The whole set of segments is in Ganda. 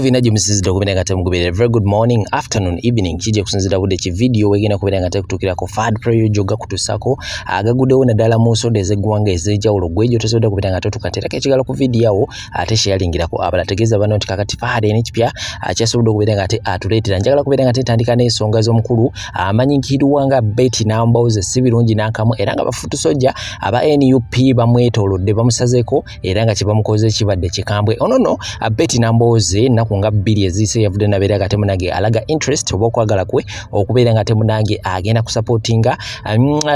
ebina jimusizida kubera ngate mugubere very good morning afternoon evening kije kusinzira bude ki video wegina kubera ngate kutukira ko fad prayer joga kutusako agagudewo nadala muso deze gwanga ezeja ologwejo tesoda kubera ngate tukatereka ekigala ku video yawo ate sharingira ko abalategeza bano tikakati fad n'ekipya akyasobola kubera ngate atuletera njagala kubera ngate tandika n'ensonga z'omukulu amanyikirwanga Betty Namboze sibirungi nakamu era nga bafutu soja aba NUP bamwetolodde bamusazeko era nga kibamukoze kibadde kikambwe onono Betty Namboze nakunga bbiri ezise yavude nabera gate munage alaga interest obokwagala kwe okubeera ngate munage agenda kusupportinga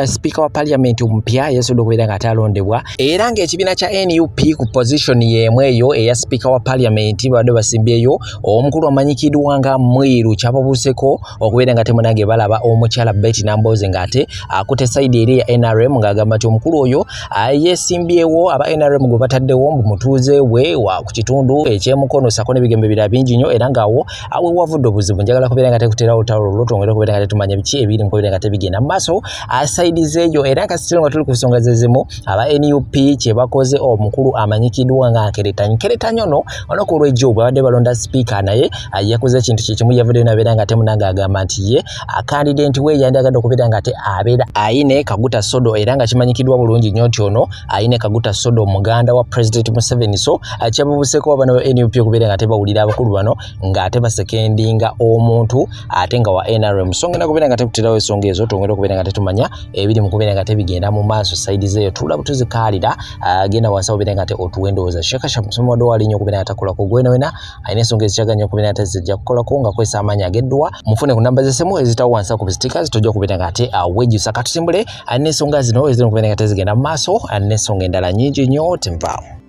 speaker wa parliament ompya yasodo kubera ngate alondebwa era nga ekibina kya NUP ku position yemweyo eya speaker wa parliament bado basimbyeyo omukulu amanyikidwanga mwiru kyababuseko okubeera ngate munage balaba omukyala Betty Namboze ngate akute side eri ya NRM ngagamba ti omukulu oyo yesimbyewo aba NRM gwe bataddewo mutuze we wa ku kitundu ekyemukono sako nebigembe bira bingi nyo era ngawo awe wavudde obuzibu njagala kubeera ngate kutera otalo lotongera kubeera ngate tumanya biki ebiri mukubeera ngate bigenda maso aside zeyo era kasitiro nga tuli kusonga zezimo aba NUP kye bakoze omukulu amanyikidwa nga nkeretanyo no onokolwe job abadde balonda speaker naye yakoze ekintu kye kimu yavude nabeera ngate munanga agamba nti ye candidate we yandagadde okubeera ngate abeera aine kaguta sodo era nga kimanyikidwa bulungi nnyo ono aine kaguta sodo muganda wa president Museveni so akyabubuseko abana NUP okubeera ngate bawulira abakulu bano ngate basekendinga omuntu ate nga wa NRM songa nakubeera ngate kuterawo esonga ezo tongera okubeera ngate tumanya ebiri mukubeera ngate bigenda mu maaso side zeyo tula butuzikalira agenda wansa okubeera ngate otuwendoza sheka shamusomo do wali nnyo okubeera ngate akola ku gwena wena aine esonga ezikyaganya okubeera ngate zijja kukola ko nga kwesa amanya ageddwa mufune ku namba zesemu ezitawo wansa ku stickers tojja okubeera ngate wejusa katusimbule aine esonga zino eziri mukubeera ngate zigenda mu maaso aine esonga endala nyingi nnyo timvaawo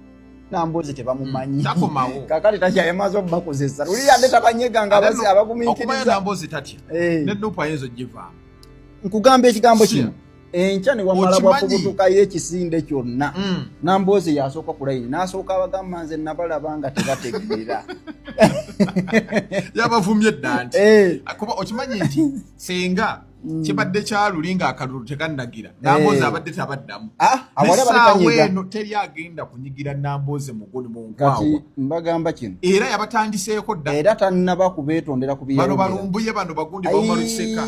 Namboze tebamumanyi kakati takyayamaze obakozesa luli ande tabanyega nga abazi abagumiikiriza okumanya Namboze tatya neddupa yezo jiva nkugamba ekigambo kino enkya ne wamala bwakubutuka y'ekisinde kyonna Namboze yasooka ku layini n'asooka abagamba nze nabalaba nga tebategeera yabavumye ddanti kuba okimanyi nti senga kibadde kyalulinga akalulu tekannagira Namboze abadde tabaddamu eno teri agenda kunyigira Namboze mugoni mu nkwawa kati mbagamba kino era yabatandiseeko dda era tannaba kubeetondera ku bano balumbuye bano bagundi bamaluseka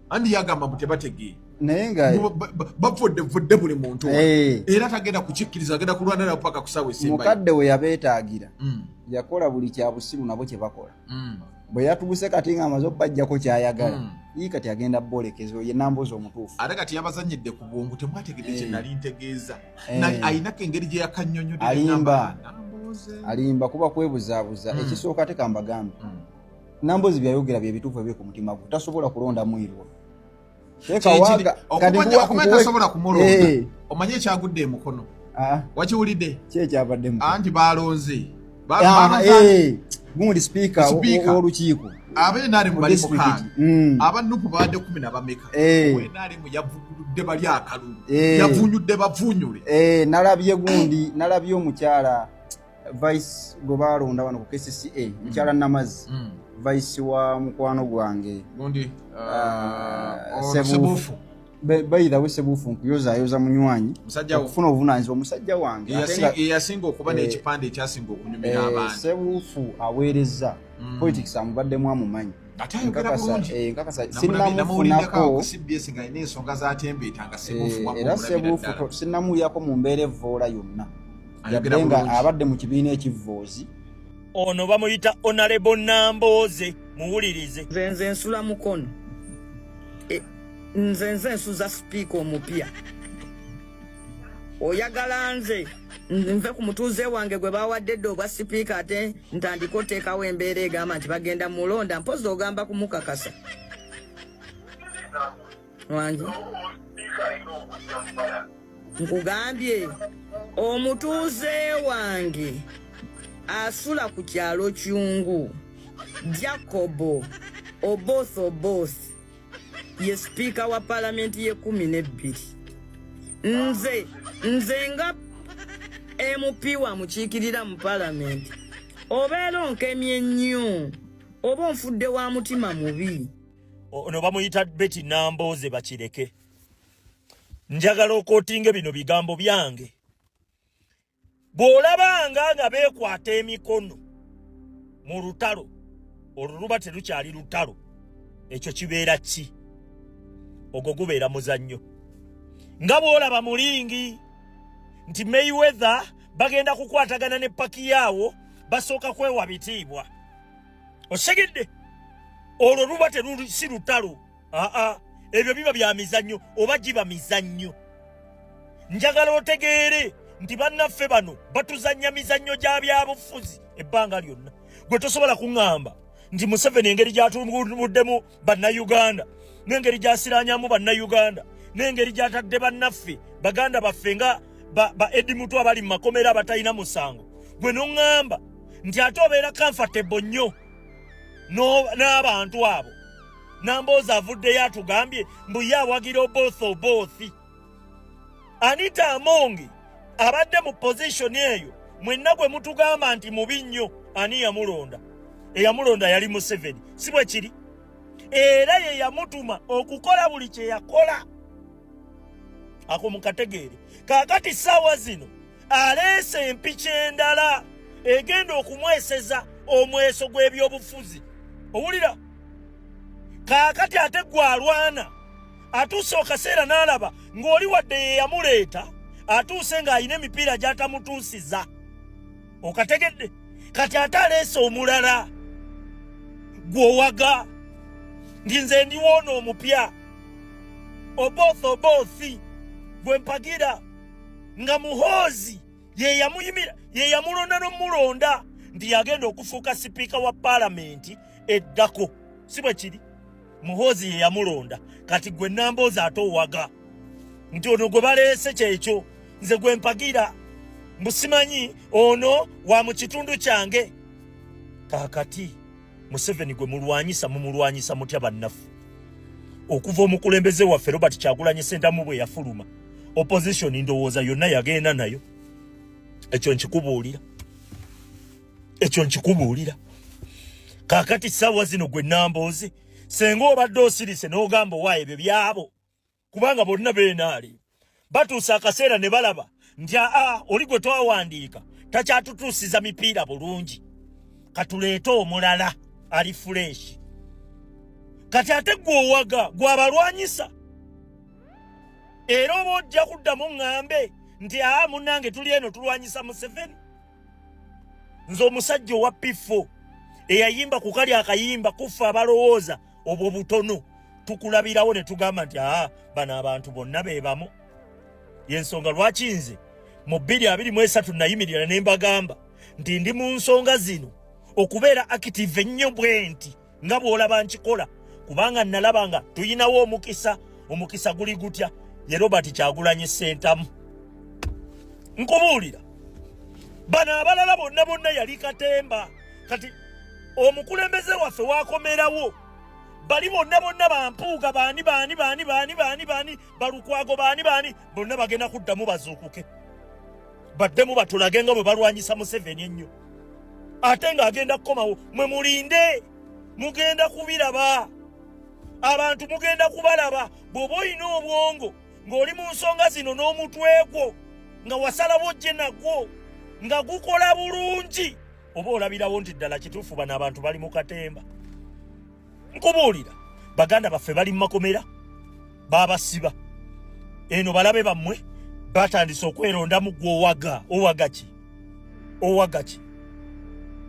andi yagamba mutebategeera naye nga bavudde buli muntu era tagenda kukikkiriza agenda kulwanira paka kusawe simba mukadde we yabeetaagira yakola buli kyabusiru nabo kye bakola bwe yatubuse kati nga amaze okubajjako kyayagala yii kati agenda boolekezo ye Namboze omutuufu ate kati yabazanyidde ku bwongu temwategedde kye nali ntegeeza ayinako engeri gye yakanyonyodde alimba kuba kwebuzaabuza ekisooka ate kambagambe Namboze byayogera bye bituufu ebiri ku mutima gwe tasobola kulonda mwirwo tasobola kumulonda omanye ekyagudde emukono wakiwulidde kyekyabadde anti balonze gundi speaker olukiiko abenaremu bali mukaaga abanupu baadde 10 n'abameka wenaremu yavuguludde bali akalulu yavunyudde bavunyule nalabye omukyala vice gwe balonda wano ku KCCA mukyala Namazi vice wa mukwano gwange gundi Sebufu bayida we Sebufu nkuyoza munywanyi okufuna obuvunaanyizibwa omusajja wange yasinga okuba n'ekipande ekyasinga okunyumira abantu Sebufu aweereza politics amubaddemu amumanyi sinnamufunako CBS nga ine ensonga zatembeetanga era Sebufu sinnamulyako mu mbeera evvoola yonna yadde nga abadde mu kibiina ekivvoozi ono bamuyita Honorable Namboze muwulirize nze nsula mukono nze nsuza speaker omupya oyagala nze nve ku mutuuze wange gwe bawadde dde obwa speaker ate ntandika oteekawo embeera egamba nti bagenda mulonda mpozi ogamba kumukakasa wange nkugambye omutuuze wange asula ku kyalo kyungu Jacobo Oboth ye speaker wa parliament ye 12 nze nga MP wa mukiikirira mu parliament obeera onkemye nnyo oba onfudde wa mutima mubi ono bamuyita Betty Namboze bakireke njagala okootinga bino bigambo byange bw'olabanga nga beekwata emikono mu lutalo oluba terukyali lutalo ekyo kibeera ki ogwo gubeera muzannyo nga bw'olaba mulingi nti Mayweather bagenda kukwatagana ne paki yaawo basooka kwewa bitiibwa osegedde olwo luba si lutalo ebyo biba bya mizannyo oba giba mizannyo njagala otegeere nti bannaffe bano batuzannya mizannyo gya byabufuzi ebbanga lyonna gwe tosobola kuŋŋamba nti Museveni engeri gy'atumuddemu bannayuganda n'engeri gy'asiraanyamu bannayuganda n'engeri gy'atadde bannaffe baganda baffe nga ba Edi Mutu abali mu makomera abatalina musango gwe n'oŋŋamba nti ate obeera comfortable nnyo n'abantu abo Nambooze avuddeyo atugambye mbu ye awagira oboothi Anita Amongi abadde mu position eyo mwenna gwe mutugamba nti mubi nnyo ani yamulonda eyamulonda yali Museveni si bwe kiri era ye yamutuma okukola buli kye yakola ako mukategeere kaakati ssaawa zino aleese empiki endala egenda okumweseza omweso gw'ebyobufuzi owulira kaakati ate gwalwana atuuse okaseera n'alaba ng'oli wadde ye yamuleeta atuuse ng'alina emipiira gy'atamutuusiza okategedde kati ate aleese omulala gw'owaga ndi nze ndiwoona omupya oboothi gwe mpagira nga Muhoozi ye yamuyimira ye yamulonda n'omulonda nti yagenda okufuuka sipiika wa paalamenti eddako si bwe kiri Muhoozi ye yamulonda kati gwe Nambooze ate owaga nti ono gwe baleese kyekyo nze gwe mpagira mbusimanyi ono wa mu kitundu kyange kaakati Museveni gwe mumulwanyisa mutya bannaffe okuva omukulembeze waffe Robert Kyagulanyi Ssentamu bwe yafuluma opposition ndowooza yonna yagenda nayo ekyo nkikubuulira kaakati ssaawa zino gwe Nambooze senga obadde osirise n'ogamba owaayo ebyo byabo kubanga bonna beenaali batuusa akaseera ne balaba nti oli gwe twawandiika takyatutuusiza mipiira bulungi katuleete omulala ali fuleeshi kati ate gw'owaga gw'abalwanyisa era oba ojja kuddamu ŋŋambe nti munnange tuli eno tulwanyisa Museveni nze omusajja owa P4 eyayimba ku kali akayimba kufa abalowooza obwo butono tukulabirawo ne tugamba nti bano abantu bonna be bamu yensonga lwaki nze mu 2023 nayimirira ne mbagamba nti ndi mu nsonga zino okubeera active ennyo bwenti nga bw'olaba nkikola kubanga nalaba nga tuyinawo omukisa guli gutya ye Robert Kyagulanyi Ssentamu nkubuulira bano abalala bonna yali katemba kati omukulembeze waffe wakomerawo bali bonna bampuuga baani balukwago baani bonna bagenda kuddamu bazuukuke baddemu batulage nga bwe balwanyisa Museveni ennyo ate ng'agenda kukomawo mwe mulinde mugenda kubiraba abantu mugenda kubalaba bw'oba olina obwongo ng'oli mu nsonga zino n'omutwe gwo nga wasalawo gye nagwo nga gukola bulungi oba olabirawo nti ddala kituufu bano abantu bali mu katemba nkubuulira baganda baffe bali mu makomera babasiba eno balabe bammwe batandise okwerondamu gwe owaga ki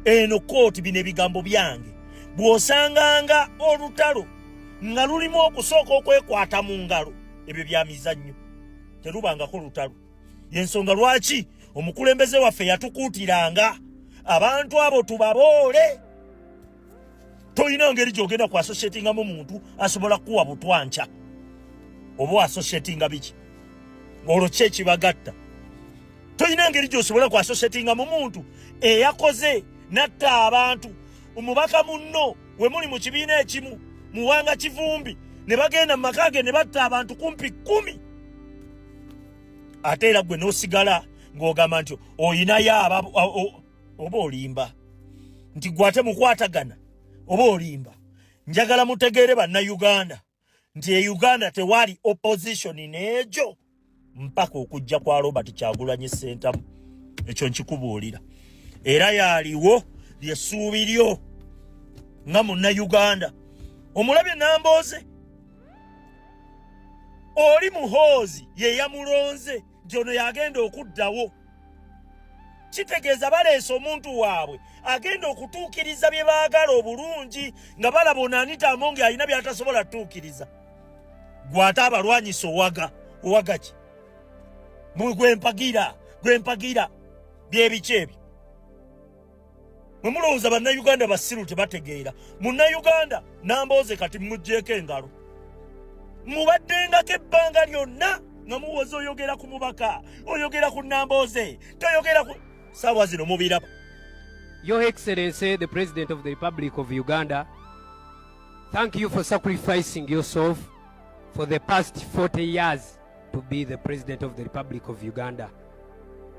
eno kooti bino ebigambo byange bw'osanganga olutalo nga lulimu okusooka okwekwata mu ngalo ebyo bya mizannyo terubangako lutalo yensonga lwaki omukulembeze waffe yatukuutiranga abantu abo tubaboole toyina ngeri gy'ogenda ku associatingamu muntu asobola kuwa butwanca oba associatinga biki olwo ki ekibagatta toyina ngeri gy'osobola ku associatingamu muntu eyakoze natta abantu omubaka munno we muli mu kibiina ekimu muwanga kivumbi ne bagenda mu maka ge ne batta abantu kumpi 10 ate era gwe n'osigala ng'ogamba nti oyinayo oba olimba nti gwe ate mukwatagana oba olimba njagala mutegeere bannayuganda nti Uganda tewali opposition n'egyo mpaka okujja kwa Robert Kyagulanyi Ssentamu ekyo nkikubuulira era yaaliwo lyessuubi lyo nga munnayuganda. Omulabye Nambooze oli muhoozi ye yamulonze nti ono yagenda okuddawo. Kitegeeza baleese omuntu waabwe agenda okutuukiriza bye baagala obulungi nga balaba ono Anita Among alina by'atasobola tuukiriza. Gw'ate abalwanyisa owaga ki? Gwempagira byebiki ebyo? Mwe mulowooza bannayuganda basiru tebategeera. Munnayuganda Nambooze kati muggyeko engalo. Mubaddengako ebbanga lyonna nga muwoza oyogera ku mubaka, oyogera ku Nambooze, toyogera ku saawa zino mubiraba. Your Excellency, the President of the Republic of Uganda, thank you for sacrificing yourself for the past 40 years to be the President of the Republic of Uganda.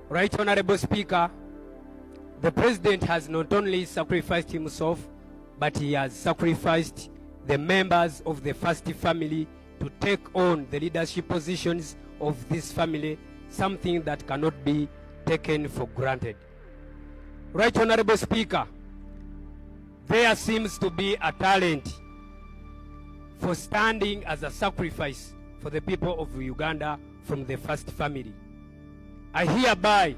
Right, Honorable Speaker, the President has not only sacrificed himself, but he has sacrificed the members of the first family to take on the leadership positions of this family, something that cannot be taken for granted. Right, Honorable Speaker, there seems to be a talent for standing as a sacrifice for the people of Uganda from the first family. I hereby,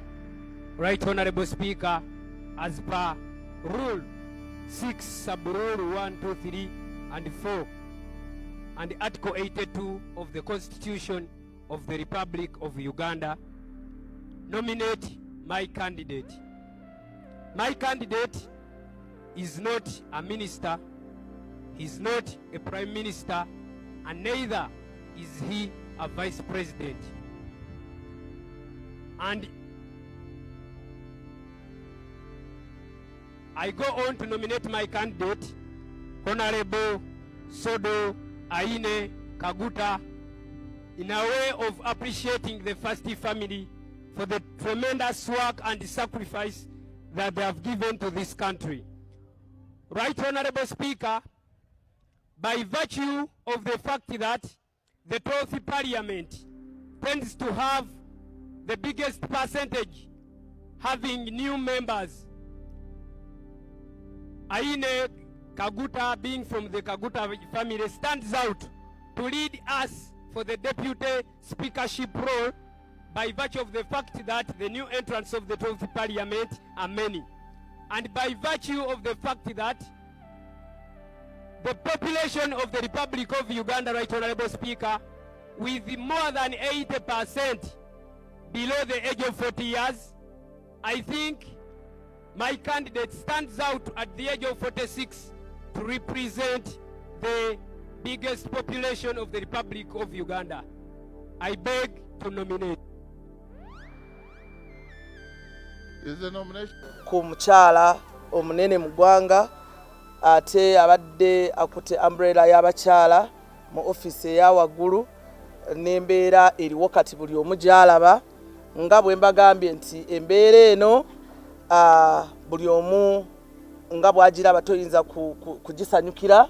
Right, Honorable Speaker, as per Rule 6, Sub-Rule 1, 2, 3, and 4, and Article 82 of the Constitution of the Republic of Uganda, nominate my candidate. My candidate is not a minister, he's not a prime minister, and neither is he a vice president. And I go on to nominate my candidate, Honorable Sodo Aine Kaguta, in a way of appreciating the first family for the tremendous work and sacrifice that they have given to this country. Right, Honorable Speaker, by virtue of the fact that the 12th Parliament tends to have the biggest percentage having new members, Aine Kaguta, being from the Kaguta family, stands out to lead us for the deputy speakership role by virtue of the fact that the new entrants of the 12th Parliament are many, and by virtue of the fact that the population of the Republic of Uganda, Right, Honorable Speaker, with more than 80% below the age of 40 years, I think my candidate stands out at the age of 46 to represent the biggest population of the Republic of Uganda. I beg to nominate. Is the nomination? Ku mukyala omunene mu ggwanga ate abadde akute umbrella y'abakyala mu office eya waggulu, n'embeera eriwo kati buli omu gy'alaba, nga bwe mbagambye nti embeera eno buli omu nga bw'agiraba toyinza kugisanyukira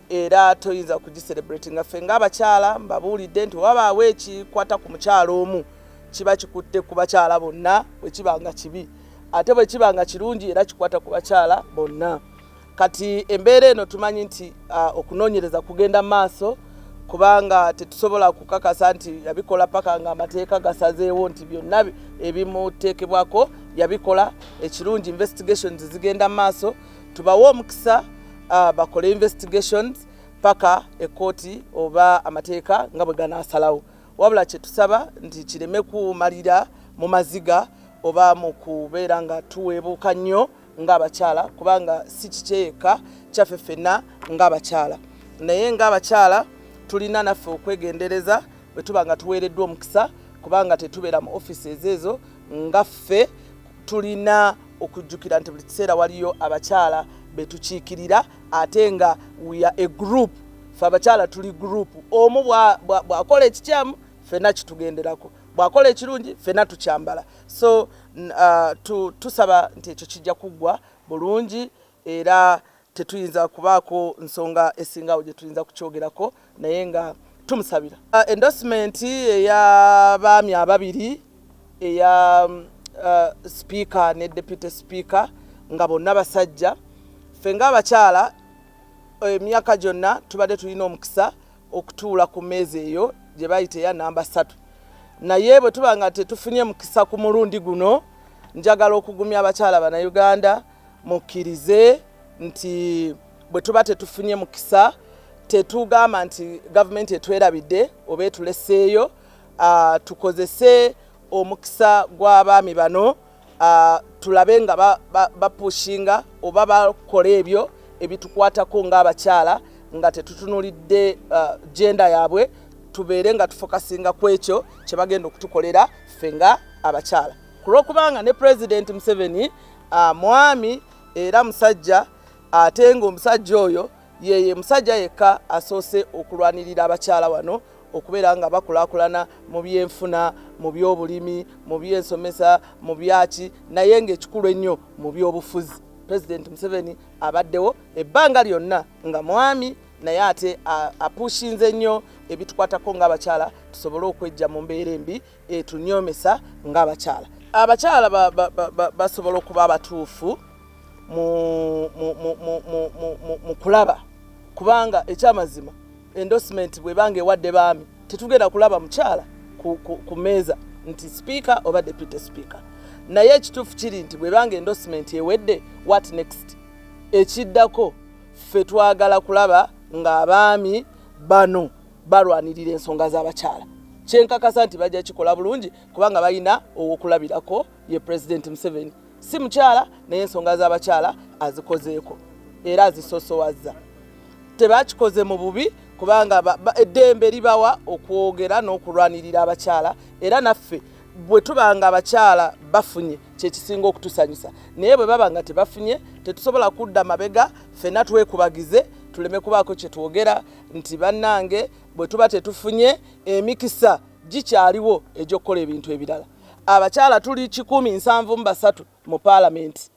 era toyinza kugiselebrate. Nga ffe ng'abakyala mbabuulidde nti wabaawo ekikwata ku mukyala omu kiba kikutte ku bakyala bonna bwe kiba nga kibi, ate bwe kiba nga kirungi era kikwata ku bakyala bonna. Kati embeera eno tumanyi nti okunoonyereza kugenda maaso, kubanga tetusobola kukakasa nti yabikola paka nga amateeka gasazeewo nti byonna ebimuteekebwako yabikola. Ekirungi investigations zigenda maaso, tubawo omukisa bakole investigations paka ekooti oba amateeka nga bwe ganaasalawo. Wabula kye tusaba nti kireme kumalira mu maziga oba mu kubeera nga tuweebuuka nnyo ng'abakyala, kubanga si kikyeeka kyaffe ffenna ng'abakyala. Naye ng'abakyala tulina naffe okwegendereza bwe tuba nga tuweereddwa omukisa, kubanga tetubeera mu offices ezo. Nga ffe tulina okujjukira nti buli kiseera waliyo abakyala betukiikirira, ate nga we are a group. Ffe abakyala tuli group. Omu bw'akola ekikyamu ffenna kitugenderako, bw'akola ekirungi ffenna tukyambala. So tusaba nti ekyo kijja kuggwa bulungi, era tetuyinza kubaako nsonga esingawo gye tuyinza kukyogerako, naye nga tumusabira. Endorsement ey'abaami ababiri eya speaker ne deputy speaker nga bonna basajja ffe ng'abakyala emyaka gyonna tubadde tulina omukisa okutuula ku mmeeza eyo gye bayita eya namba 3 naye bwe tuba nga tetufunye mukisa ku mulundi guno njagala okugumya abakyala bannayuganda mukkirize nti bwe tuba tetufunye mukisa tetugamba nti gavumenti etwerabidde oba etuleseeyo tukozese omukisa gw'abaami bano tulabe nga bapushinga oba bakola ebyo ebitukwatako ng'abakyala nga tetutunulidde genda yaabwe tubeere nga tufokasinga ku ekyo kye bagenda okutukolera ffe nga abakyala kulwokubanga ne President Museveni mwami era musajja ate ng'omusajja oyo yeye musajja yekka asoose okulwanirira abakyala wano okubeera nga bakulaakulana mu byenfuna mu byobulimi mu byensomesa mu byaki naye ng'ekikulu ennyo mu byobufuzi President Museveni abaddewo ebbanga lyonna nga mwami naye ate apushinze nnyo ebitukwatako ng'abakyala tusobole okwejja mu mbeera embi etunyomesa ng'abakyala abakyala basobola okuba abatuufu mu kulaba kubanga ekyamazima endorsement bwebanga ewadde baami tetugenda kulaba mukyala ku mmeeza nti speaker oba deputy speaker naye ekituufu kiri nti bwebanga endorsement ewedde what next ekiddako ffe twagala kulaba ng'abaami bano balwanirira ensonga z'abakyala kyenkakasa nti bajja kikola bulungi kubanga balina owokulabirako ye President Museveni si mukyala naye ensonga z'abakyala azikozeeko era azisosowazza tebakikoze mu bubi kubanga eddembe libawa okwogera n'okulwanirira abakyala era naffe bwe tubanga abakyala bafunye kyekisinga okutusanyusa naye bwe baba nga tebafunye tetusobola kudda mabega ffenna twekubagize tuleme kubaako kye twogera nti bannange bwe tuba tetufunye emikisa gikyaliwo egy'okukola ebintu ebirala abakyala tuli 173 mu paalamenti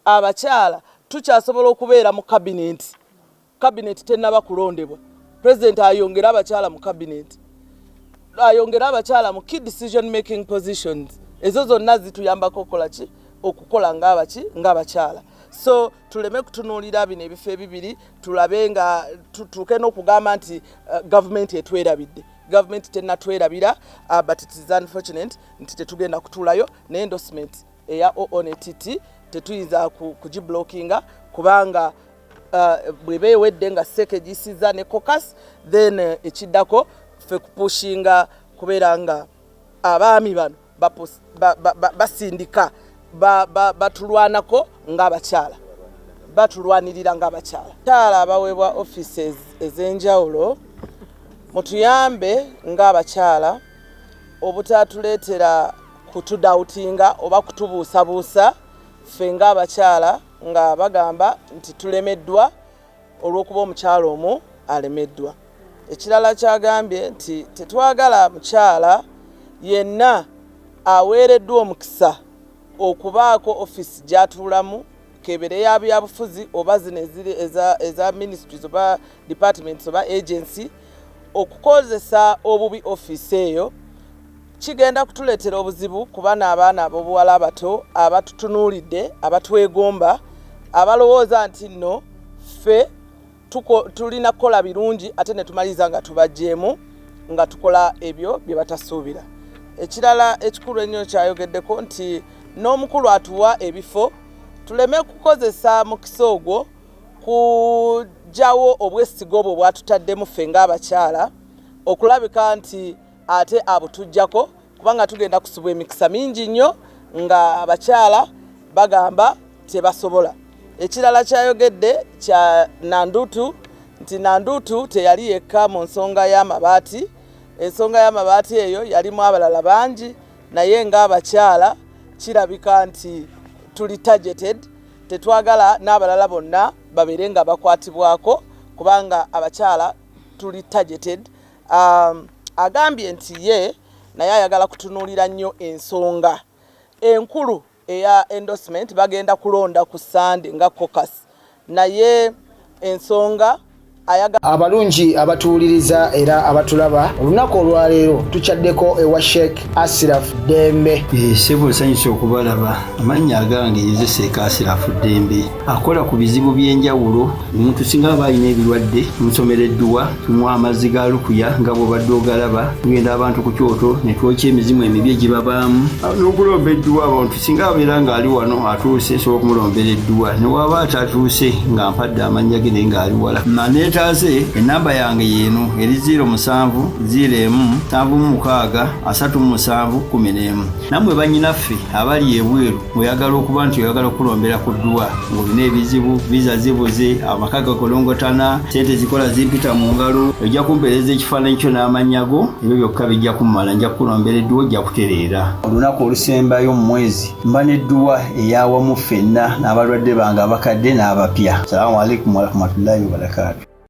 abakyala tukyasobola okubeera mu cabinet tennaba kulondebwa president ayongera abakyala mu cabinet ayongera abakyala mu key decision making positions ezo zonna zituyambako okukola ng'abakyala so tuleme kutunuulira bino ebifo ebibiri tulabe nga tutuuke n'okugamba nti gavumenti etwerabidde gavumenti tennatwerabira but it is unfortunate nti tetugenda kutuulayo ne endorsement eya ONTT tetuyinza kugiblockinga kubanga bweba ewedde nga seke gisiza ne caucus then ekiddako ffe kupushinga kubeera nga abaami bano basindika batulwanako ng'abakyala batulwanirira ng'abakyala kyala abaweebwa offices ez'enjawulo mutuyambe ng'abakyala obutatuleetera kutudautinga oba kutubuusabuusa ffe ng'abakyala nga bagamba nti tulemeddwa olw'okuba omukyala omu alemeddwa ekirala kyagambye nti tetwagala mukyala yenna aweereddwa omukisa okubaako office gyatuulamu kebere ya byabufuzi oba zino eza ministries oba departments oba agency okukozesa obubi office eyo kigenda kutuleetera obuzibu kuba n'abaana ab'obuwala abato abatutunuulidde abatwegomba abalowooza nti nno ffe tulina kukola birungi ate ne tumaliza nga tubajjeemu nga tukola ebyo bye batasuubira ekirala ekikulu ennyo kyayogeddeko nti n'omukulu atuwa ebifo tuleme kukozesa mukisa ogwo kujjawo obwesigo obwo bwatutaddemu ffe ng'abakyala okulabika nti ate abutujjako kubanga tugenda kusubwa emikisa mingi nnyo nga abakyala bagamba tebasobola ekirala kyayogedde kya Nandutu nti Nandutu teyali yekka mu nsonga y'amabaati ensonga y'amabaati eyo yalimu abalala bangi naye ng'abakyala kirabika nti tuli targeted tetwagala n'abalala bonna babeere nga bakwatibwako kubanga abakyala tuli targeted agambye nti ye naye ayagala kutunuulira nnyo ensonga enkulu eya endorsement bagenda kulonda ku Sunday nga caucus naye ensonga abalungi abatuwuliriza era abatulaba olunaku olwaleero tukyaddeko ewa Sheikh Ashraf Dembe. Sebo nsanyusa okubalaba. Amannya agange nze Sheikh Ashraf Dembe akola ku bizibu by'enjawulo. Omuntu singa aba alina ebirwadde musomereddwa tumuwa amazzi ga lukuya nga bw'obadde ogalaba tugenda abantu ku kyoto ne twokya emizimu emibi egibabaamu n'okulomba edduwa. Abantu singa abeera ng'ali wano atuuse sobola okumulombera edduwa ne waba atatuuse nga mpadde amannya ge naye ng'ali wala. Neetaase ennamba yange yeeno eri 0701763711. Nammwe bannyinaffe abali ebweru oyagala okuba nti oyagala okulombera ku dduwa ng'olina ebizibu viza zibuze amaka gakolongotana sente zikola zimpita mu ngalo ojja kumpeereza ekifaananyi kyo n'amannya go ebyo byokka bijja kummala nja kukulombera edduwa ojja kutereera. Olunaku olusembayo mu mwezi mba n'edduwa eyawamu ffenna n'abalwadde bange abakadde n'abapya. Salaamu alaikum warahmatullahi wabarakatuh.